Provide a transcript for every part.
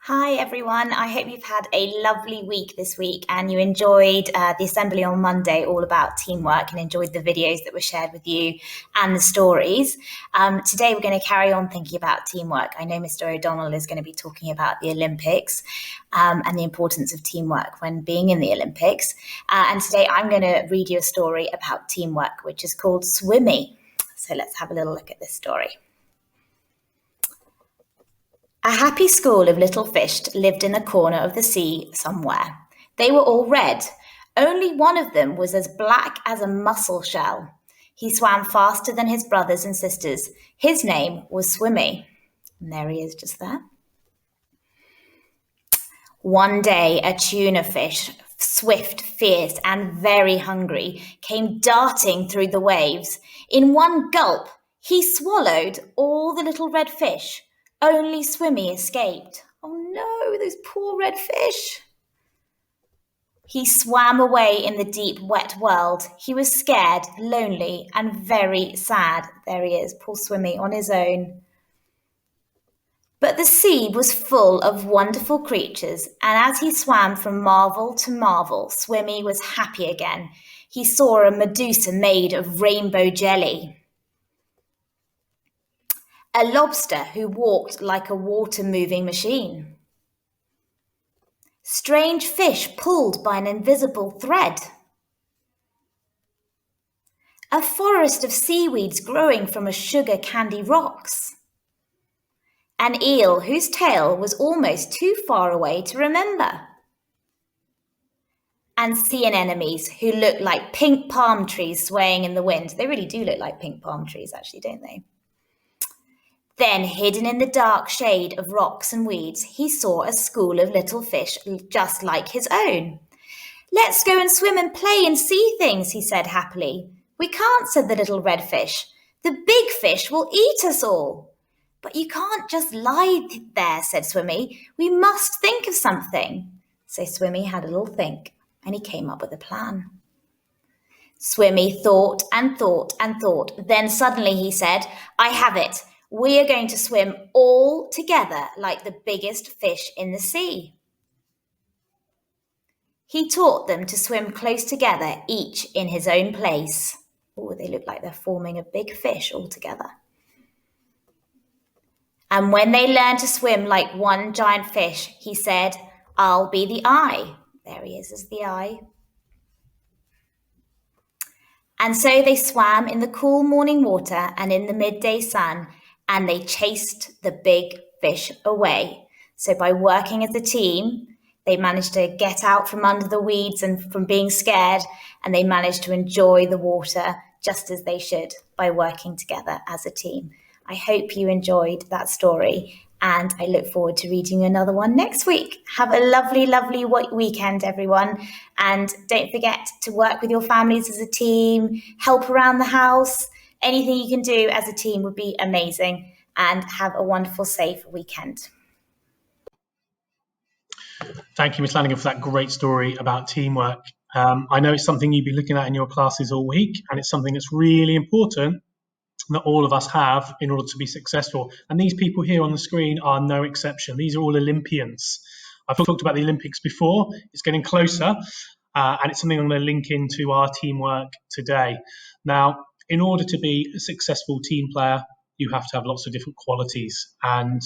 Hi everyone, I hope you've had a lovely week this week and you enjoyed the assembly on Monday all about teamwork and enjoyed the videos that were shared with you and the stories. Today we're going to carry on thinking about teamwork. I know Mr. O'Donnell is going to be talking about the Olympics and the importance of teamwork when being in the Olympics. And today I'm going to read you a story about teamwork, which is called Swimmy. So let's have a little look at this story. A happy school of little fish lived in a corner of the sea somewhere. They were all red. Only one of them was as black as a mussel shell. He swam faster than his brothers and sisters. His name was Swimmy. And there he is just there. One day, a tuna fish, swift, fierce, and very hungry, came darting through the waves. In one gulp, he swallowed all the little red fish. Only Swimmy escaped. Oh no, those poor red fish. He swam away in the deep, wet world. He was scared, lonely, and very sad. There he is, poor Swimmy, on his own. But the sea was full of wonderful creatures, and as he swam from marvel to marvel, Swimmy was happy again. He saw a Medusa made of rainbow jelly, a lobster who walked like a water-moving machine, strange fish pulled by an invisible thread, a forest of seaweeds growing from a sugar candy rocks, an eel whose tail was almost too far away to remember, and sea anemones who looked like pink palm trees swaying in the wind. They really do look like pink palm trees, actually, don't they? Then, hidden in the dark shade of rocks and weeds, he saw a school of little fish just like his own. Let's go and swim and play and see things, he said happily. We can't, said the little red fish. The big fish will eat us all. But you can't just lie there, said Swimmy. We must think of something. So Swimmy had a little think, and he came up with a plan. Swimmy thought and thought and thought. Then suddenly he said, I have it. We are going to swim all together like the biggest fish in the sea. He taught them to swim close together, each in his own place. Oh, they look like they're forming a big fish all together. And when they learned to swim like one giant fish, he said, I'll be the eye. There he is as the eye. And so they swam in the cool morning water and in the midday sun, and they chased the big fish away. So by working as a team, they managed to get out from under the weeds and from being scared, and they managed to enjoy the water just as they should by working together as a team. I hope you enjoyed that story, and I look forward to reading you another one next week. Have a lovely, lovely weekend, everyone. And don't forget to work with your families as a team, help around the house. Anything you can do as a team would be amazing. And have a wonderful, safe weekend. Thank you, Ms. Lanigan, for that great story about teamwork. I know it's something you've been looking at in your classes all week, and it's something that's really important that all of us have in order to be successful. And these people here on the screen are no exception. These are all Olympians. I've talked about the Olympics before. It's getting closer, and it's something I'm going to link into our teamwork today. Now, in order to be a successful team player, you have to have lots of different qualities, and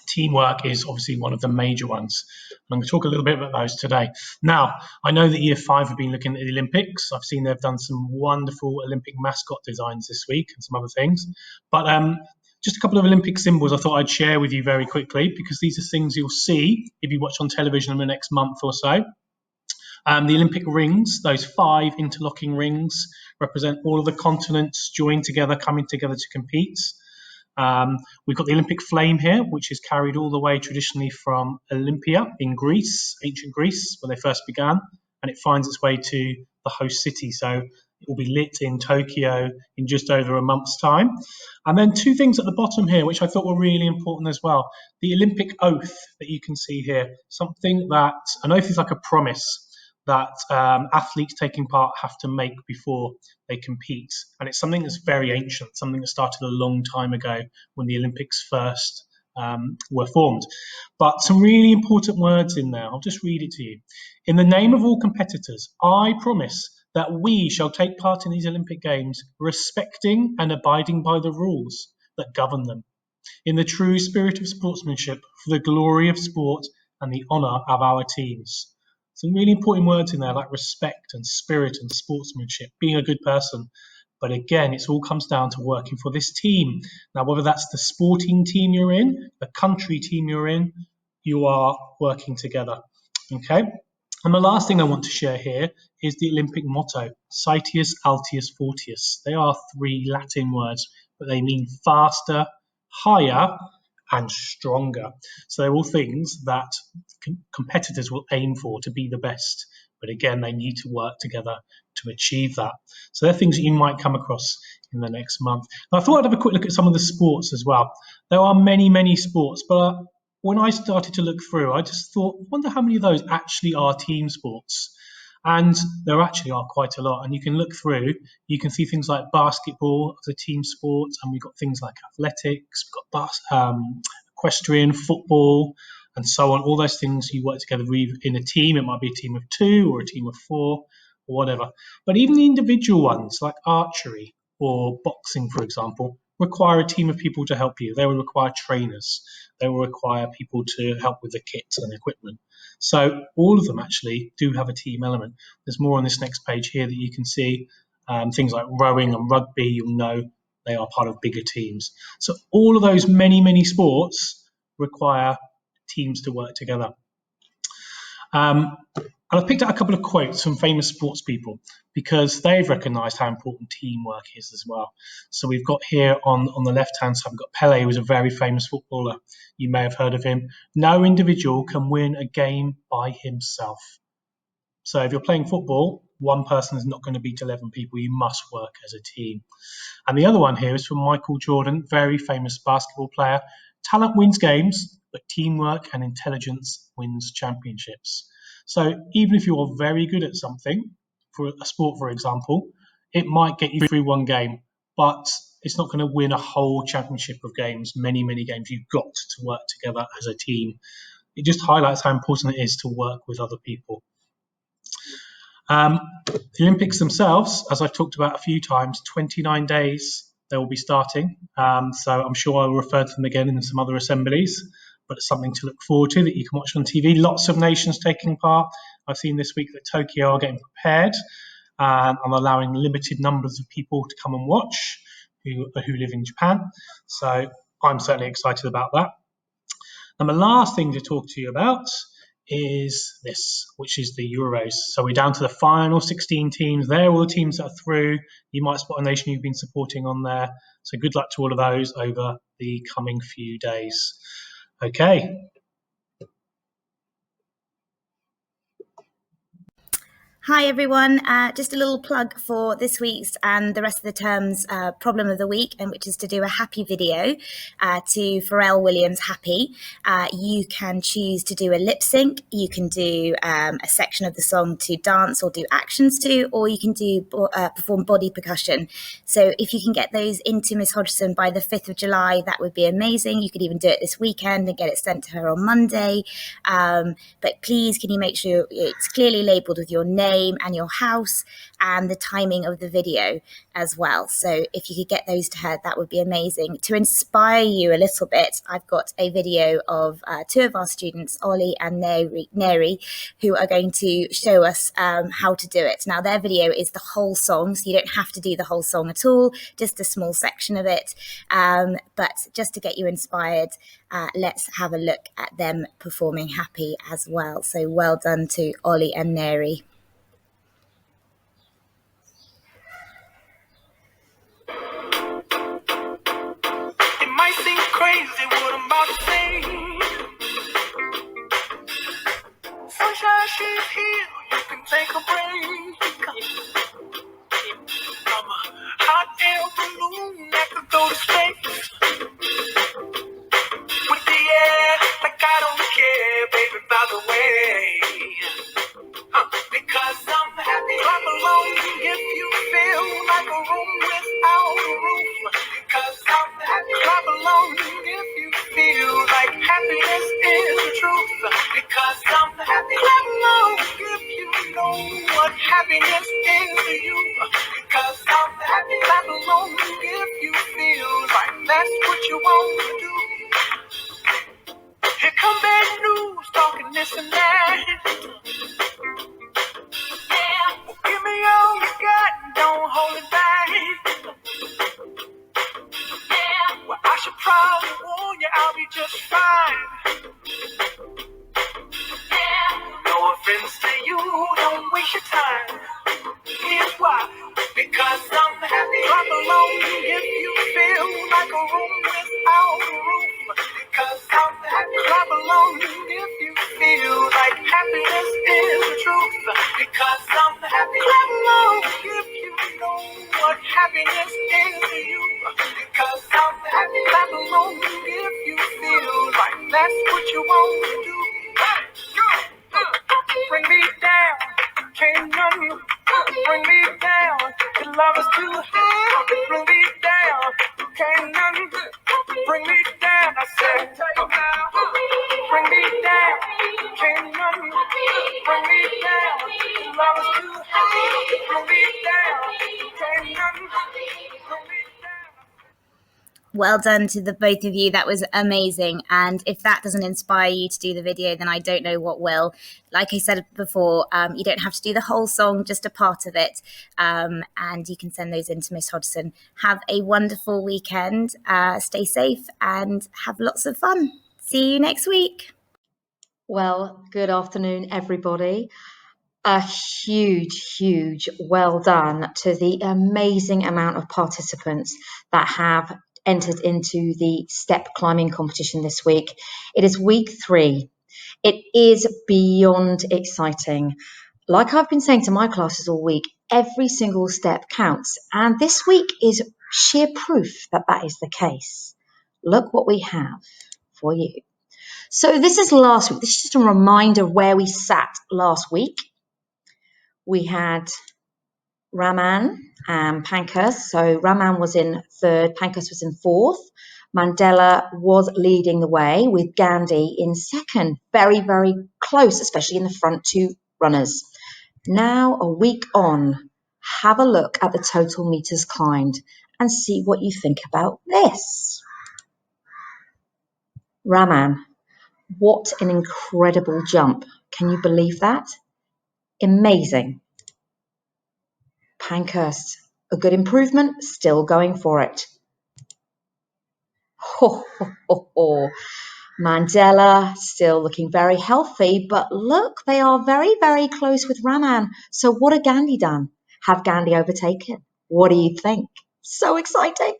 teamwork is obviously one of the major ones. I'm going to talk a little bit about those today. Now, I know that Year 5 have been looking at the Olympics. I've seen they've done some wonderful Olympic mascot designs this week and some other things. But just a couple of Olympic symbols I thought I'd share with you very quickly, because these are things you'll see if you watch on television in the next month or so. The Olympic rings, those 5 interlocking rings, represent all of the continents joined together, coming together to compete. We've got the Olympic flame here, which is carried all the way traditionally from Olympia in Greece, ancient Greece, where they first began, and it finds its way to the host city. So it will be lit in Tokyo in just over a month's time. And then 2 things at the bottom here, which I thought were really important as well. The Olympic oath that you can see here, something that an oath is like a promise that athletes taking part have to make before they compete. And it's something that's very ancient, something that started a long time ago when the Olympics first were formed. But some really important words in there. I'll just read it to you. In the name of all competitors, I promise that we shall take part in these Olympic Games, respecting and abiding by the rules that govern them, in the true spirit of sportsmanship, for the glory of sport and the honour of our teams. Some really important words in there, like respect and spirit and sportsmanship, being a good person. But again, it all comes down to working for this team. Now, whether that's the sporting team you're in, the country team you're in, you are working together. Okay? And the last thing I want to share here is the Olympic motto, Citius, Altius, Fortius. They are 3 Latin words, but they mean faster, higher, and stronger. So they're all things that competitors will aim for to be the best. But again, they need to work together to achieve that. So they're things that you might come across in the next month. Now, I thought I'd have a quick look at some of the sports as well. There are many, many sports, but when I started to look through, I just thought, I wonder how many of those actually are team sports. And there actually are quite a lot. And you can look through, you can see things like basketball as a team sport, and we've got things like athletics, we've got equestrian, football, and so on. All those things you work together in a team. It might be a team of 2 or a team of 4 or whatever. But even the individual ones like archery or boxing, for example, require a team of people to help you. They will require trainers. They will require people to help with the kit and equipment. So all of them actually do have a team element. There's more on this next page here that you can see. Things like rowing and rugby, you'll know they are part of bigger teams. So all of those many, many sports require teams to work together. And I've picked out a couple of quotes from famous sports people because they've recognised how important teamwork is as well. So we've got here on the left-hand side, we've got Pelé, who was a very famous footballer. You may have heard of him. No individual can win a game by himself. So if you're playing football, one person is not going to beat 11 people. You must work as a team. And the other one here is from Michael Jordan, very famous basketball player. Talent wins games, but teamwork and intelligence wins championships. So even if you're very good at something, for a sport, for example, it might get you through one game, but it's not going to win a whole championship of games, many, many games. You've got to work together as a team. It just highlights how important it is to work with other people. The Olympics themselves, as I've talked about a few times, 29 days they will be starting. So I'm sure I'll refer to them again in some other assemblies, but it's something to look forward to that you can watch on TV. Lots of nations taking part. I've seen this week that Tokyo are getting prepared and allowing limited numbers of people to come and watch who live in Japan. So I'm certainly excited about that. And the last thing to talk to you about is this, which is the Euros. So we're down to the final 16 teams. They're all the teams that are through. You might spot a nation you've been supporting on there. So good luck to all of those over the coming few days. Okay. Hi everyone, just a little plug for this week's and the rest of the term's problem of the week, and which is to do a happy video to Pharrell Williams' Happy. You can choose to do a lip sync, you can do a section of the song to dance or do actions to, or you can do perform body percussion. So if you can get those into Miss Hodgson by the 5th of July, that would be amazing. You could even do it this weekend and get it sent to her on Monday. But please, can you make sure it's clearly labelled with your name and your house and the timing of the video as well. So if you could get those to her, that would be amazing. To inspire you a little bit, I've got a video of 2 of our students, Ollie and Neri, who are going to show us how to do it. Now their video is the whole song, so you don't have to do the whole song at all, just a small section of it. But just to get you inspired, let's have a look at them performing Happy as well. So well done to Ollie and Neri. Crazy what I'm about to say. Sunshine, she's here. You can take a break. I'm a hot air balloon that could go to space. With the air, like I don't care, baby, by the way. Because I'm happy. Clap along if you feel like a room without a roof. Because I'm happy. Clap along if you feel happiness into you. Because I'm happy. Clap along if you feel like that's what you want to do. Here come bad news, talking this and that. Yeah. Well, give me all you got, don't hold it back. Yeah. Well, I should probably warn you, I'll be just fine. Yeah. No offense to you, don't waste your time. Here's why. Because I'm happy. Clap along if you feel like a room without a roof. Because I'm happy. Clap along if you feel like happiness is the truth. Because I'm happy. Clap along if you know what happiness is to you. Because I'm happy. Clap along if you feel like that's what you want to do. Hey, go. Bring me down, can't none bring me down. Your love is too high. Bring me down, can't none bring me down. I said, bring me down, can't none bring me down. Your love is too high. Bring me down, can't none bring me down. Well done to the both of you. That was amazing. And if that doesn't inspire you to do the video, then I don't know what will. Like I said before, you don't have to do the whole song, just a part of it. And you can send those in to Miss Hodgson. Have a wonderful weekend. Stay safe and have lots of fun. See you next week. Well, good afternoon, everybody. A huge well done to the amazing amount of participants that have entered into the step climbing competition this week. It is week 3. It is beyond exciting. Like I've been saying to my classes all week, every single step counts. And this week is sheer proof that that is the case. Look what we have for you. So this is last week. This is just a reminder of where we sat last week. We had Raman and Pankhurst. So Raman was in 3rd, Pankhurst was in 4th. Mandela was leading the way with Gandhi in 2nd. Very, very close, especially in the front 2 runners. Now, a week on, have a look at the total meters climbed and see what you think about this. Raman, what an incredible jump. Can you believe that? Amazing. Pankhurst, a good improvement, still going for it. Mandela, still looking very healthy, but look, they are very, very close with Raman. So what had Gandhi done? Have Gandhi overtaken? What do you think? So exciting.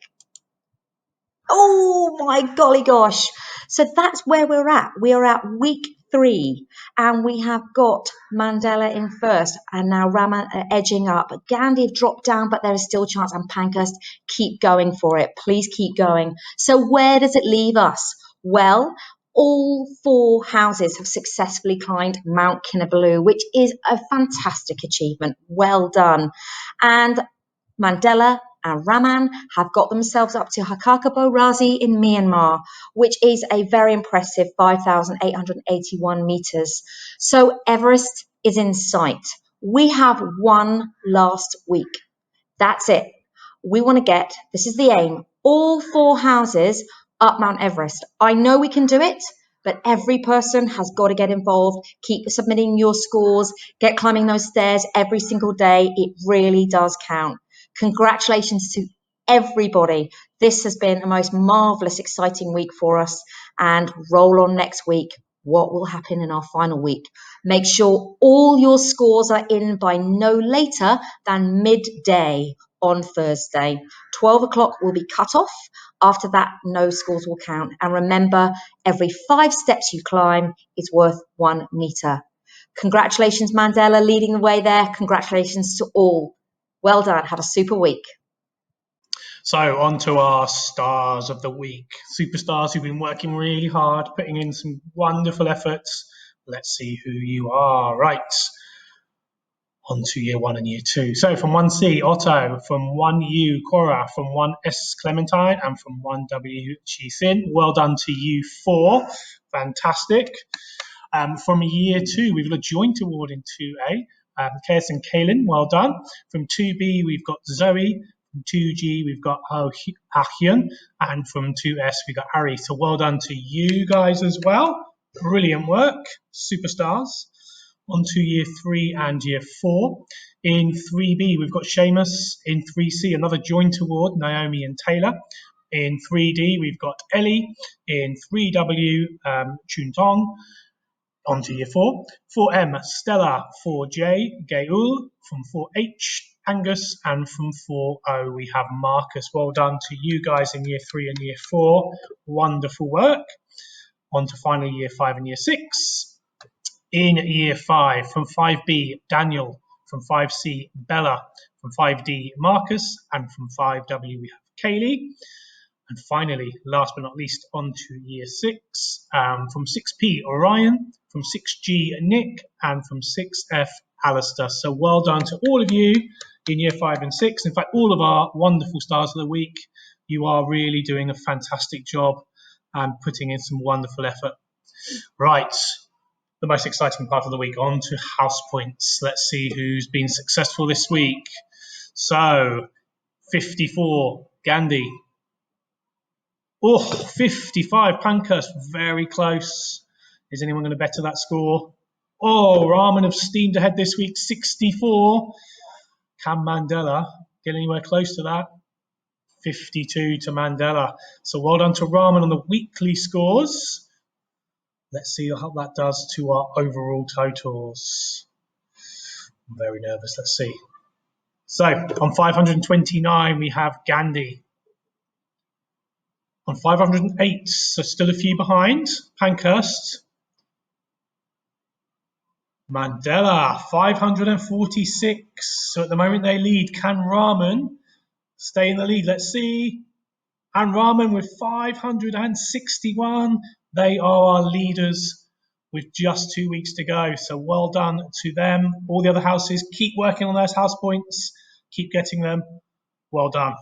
Oh my golly gosh. So that's where we're at. We are at week 3 and we have got Mandela in 1st and now Raman edging up. Gandhi have dropped down, but there is still a chance, and Pankhurst, keep going for it. Please keep going. So where does it leave us? Well, all 4 houses have successfully climbed Mount Kinabalu, which is a fantastic achievement. Well done. And Mandela and Raman have got themselves up to Hakakabo Razi in Myanmar, which is a very impressive 5,881 meters. So Everest is in sight. We have one last week. That's it. We want to get, this is the aim, all 4 houses up Mount Everest. I know we can do it, but every person has got to get involved. Keep submitting your scores, get climbing those stairs every single day. It really does count. Congratulations to everybody. This has been a most marvellous, exciting week for us. And roll on next week. What will happen in our final week? Make sure all your scores are in by no later than midday on Thursday. 12 o'clock will be cut off. After that, no scores will count. And remember, every 5 steps you climb is worth 1 meter. Congratulations, Mandela, leading the way there. Congratulations to all. Well done. Have a super week. So on to our stars of the week. Superstars who've been working really hard, putting in some wonderful efforts. Let's see who you are. Right. On to year 1 and year 2. So from 1C, Otto, from 1U, Cora, from 1S, Clementine, and from 1W, Chi-Sin. Well done to you 4. Fantastic. From year 2, we've got a joint award in 2A. KS and Kaylin, well done. From 2B, we've got Zoe. From 2G, we've got Ahyun. And from 2S, we've got Ari. So well done to you guys as well. Brilliant work, superstars. On to year 3 and year 4. In 3B, we've got Seamus. In 3C, another joint award, Naomi and Taylor. In 3D, we've got Ellie. In 3W, Chun Tong. On to year 4. 4M, Stella. 4J, Gaul. From 4H, Angus. And from 4O, we have Marcus. Well done to you guys in year 3 and year 4. Wonderful work. On to finally year 5 and year 6. In year 5, from 5B, Daniel. From 5C, Bella. From 5D, Marcus. And from 5W, we have Kaylee. And finally, last but not least, on to year 6. From 6P, Orion. From 6G, Nick. And from 6F, Alistair. So well done to all of you in year 5 and 6. In fact, all of our wonderful stars of the week. You are really doing a fantastic job and putting in some wonderful effort. Right, the most exciting part of the week, on to house points. Let's see who's been successful this week. So, 54, Gandhi. Oh, 55, Pankhurst, very close. Is anyone going to better that score? Oh, Rahman have steamed ahead this week, 64. Can Mandela get anywhere close to that? 52 to Mandela. So well done to Rahman on the weekly scores. Let's see how that does to our overall totals. I'm very nervous. Let's see. So on 529, we have Gandhi. On 508, so still a few behind, Pankhurst. Mandela, 546. So at the moment they lead. Can Rahman stay in the lead? Let's see. And Rahman with 561. They are our leaders with just 2 weeks to go. So well done to them. All the other houses, keep working on those house points. Keep getting them. Well done.